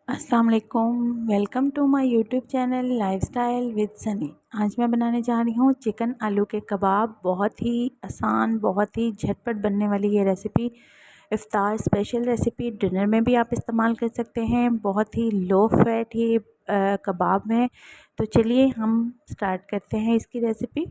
अस्सलाम वालेकुम। Welcome to my YouTube channel lifestyle with Sunny. आज मैं बनाने जा रही हूँ चिकन आलू के कबाब। बहुत ही आसान, बहुत ही झटपट बनने वाली ये recipe iftar special recipe. Dinner में भी आप इस्तेमाल कर सकते हैं। बहुत ही लो फैट ये कबाब है। तो चलिए हम स्टार्ट करते हैं इसकी रेसिपी।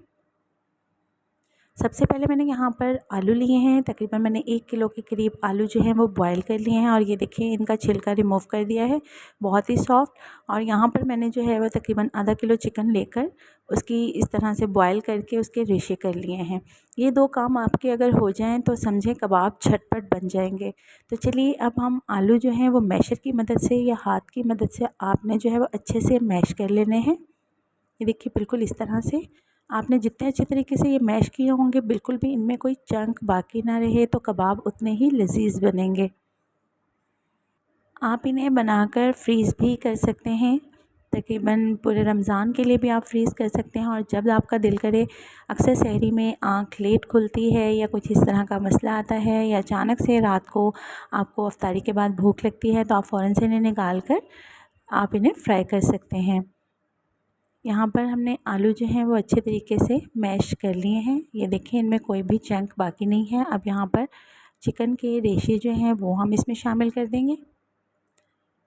सबसे पहले मैंने यहाँ पर आलू लिए हैं। तकरीबन मैंने 1 किलो के करीब आलू जो हैं वो बॉईल कर लिए हैं और ये देखिए इनका छिलका रिमूव कर दिया है, बहुत ही सॉफ्ट। और यहाँ पर मैंने जो है वो तकरीबन आधा किलो चिकन लेकर उसकी इस तरह से बॉईल करके उसके रेशे कर लिए हैं। ये 2 काम आपके अगर हो जाएँ तो समझें कबाब झटपट बन जाएंगे। तो चलिए अब हम आलू जो हैं वो मैशर की मदद से या हाथ की मदद से आपने जो है वो अच्छे से मैश कर लेने हैं। ये देखिए बिल्कुल इस तरह से आपने जितने अच्छे तरीके से ये मैश किए होंगे, बिल्कुल भी इनमें कोई चंक बाकी ना रहे, तो कबाब उतने ही लजीज बनेंगे। आप इन्हें बनाकर फ्रीज़ भी कर सकते हैं। तकरीबन पूरे रमज़ान के लिए भी आप फ्रीज़ कर सकते हैं। और जब आपका दिल करे, अक्सर सहरी में आँख लेट खुलती है या कुछ इस तरह का मसला आता है या अचानक से रात को आपको इफ्तारी के बाद भूख लगती है, तो आप फ़ौरन से इन्हें निकाल कर आप इन्हें फ्राई कर सकते हैं। यहाँ पर हमने आलू जो हैं वो अच्छे तरीके से मैश कर लिए हैं। ये देखिए इनमें कोई भी चंक बाकी नहीं है। अब यहाँ पर चिकन के रेशे जो हैं वो हम इसमें शामिल कर देंगे।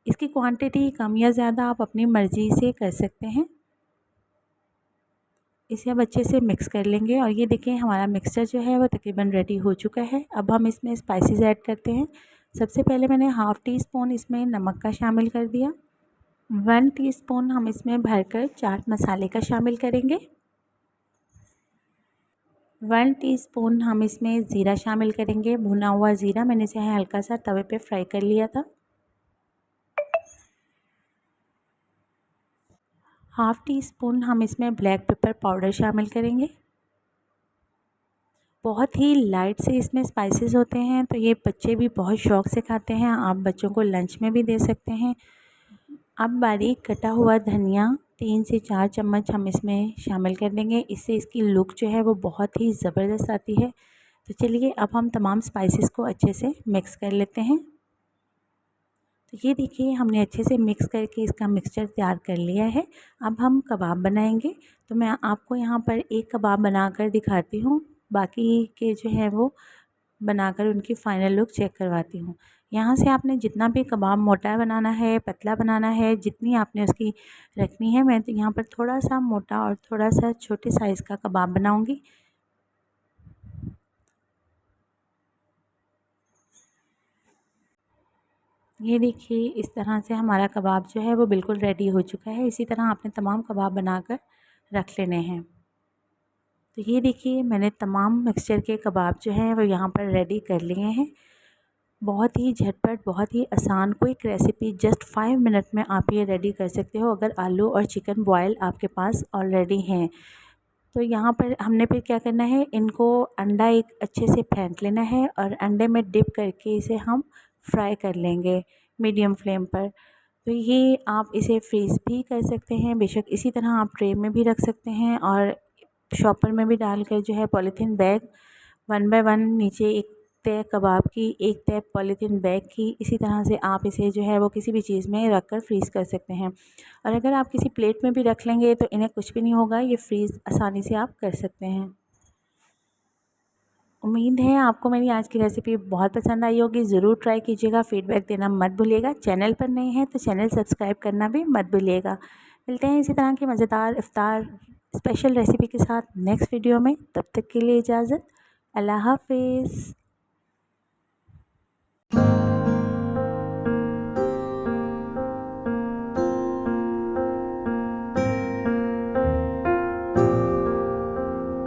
इसकी क्वांटिटी कम या ज़्यादा आप अपनी मर्ज़ी से कर सकते हैं। इसे अब अच्छे से मिक्स कर लेंगे और ये देखिए हमारा मिक्सचर जो है वो तकरीबन रेडी हो चुका है। अब हम इसमें स्पाइसेस ऐड करते हैं। सबसे पहले मैंने हाफ़ टी स्पून इसमें नमक का शामिल कर दिया। 1 टीस्पून हम इसमें भरकर चाट मसाले का शामिल करेंगे। 1 टीस्पून हम इसमें ज़ीरा शामिल करेंगे। भुना हुआ ज़ीरा, मैंने इसे हल्का सा तवे पे फ्राई कर लिया था। हाफ़ टी स्पून हम इसमें ब्लैक पेपर पाउडर शामिल करेंगे। बहुत ही लाइट से इसमें स्पाइसेस होते हैं, तो ये बच्चे भी बहुत शौक़ से खाते हैं। आप बच्चों को लंच में भी दे सकते हैं। अब बारीक कटा हुआ धनिया 3 से 4 चम्मच हम इसमें शामिल कर देंगे। इससे इसकी लुक जो है वो बहुत ही ज़बरदस्त आती है। तो चलिए अब हम तमाम स्पाइसेस को अच्छे से मिक्स कर लेते हैं। तो ये देखिए हमने अच्छे से मिक्स करके इसका मिक्सचर तैयार कर लिया है। अब हम कबाब बनाएंगे। तो मैं आपको यहाँ पर एक कबाब बनाकर दिखाती हूँ, बाकी के जो है वो बनाकर उनकी फ़ाइनल लुक चेक करवाती हूँ। यहाँ से आपने जितना भी कबाब मोटा बनाना है, पतला बनाना है, जितनी आपने उसकी रखनी है। मैं तो यहाँ पर थोड़ा सा मोटा और थोड़ा सा छोटे साइज़ का कबाब बनाऊँगी। ये देखिए इस तरह से हमारा कबाब जो है वो बिल्कुल रेडी हो चुका है। इसी तरह आपने तमाम कबाब बनाकर रख लेने हैं। तो ये देखिए मैंने तमाम मिक्सचर के कबाब जो हैं वो यहाँ पर रेडी कर लिए हैं। बहुत ही झटपट, बहुत ही आसान क्विक रेसिपी, जस्ट 5 मिनट में आप ये रेडी कर सकते हो अगर आलू और चिकन बॉयल आपके पास ऑलरेडी हैं। तो यहाँ पर हमने फिर क्या करना है, इनको अंडा एक अच्छे से फेंट लेना है और अंडे में डिप करके इसे हम फ्राई कर लेंगे मीडियम फ्लेम पर। तो ये आप इसे फ्रीज़ भी कर सकते हैं, बेशक इसी तरह आप ट्रे में भी रख सकते हैं और शॉपर में भी डालकर जो है पॉलीथीन बैग 1 बाय 1 नीचे एक तय कबाब की, एक तय पॉलीथीन बैग की, इसी तरह से आप इसे जो है वो किसी भी चीज़ में रख कर फ्रीज़ कर सकते हैं। और अगर आप किसी प्लेट में भी रख लेंगे तो इन्हें कुछ भी नहीं होगा, ये फ्रीज़ आसानी से आप कर सकते हैं। उम्मीद है आपको मेरी आज की रेसिपी बहुत पसंद आई होगी। ज़रूर ट्राई कीजिएगा, फ़ीडबैक देना मत भूलिएगा। चैनल पर नए हैं तो चैनल सब्सक्राइब करना भी मत भूलिएगा। मिलते हैं इसी तरह की मज़ेदार इफ्तार स्पेशल रेसिपी के साथ नेक्स्ट वीडियो में। तब तक के लिए इजाज़त। अल्लाह हाफ़िज़।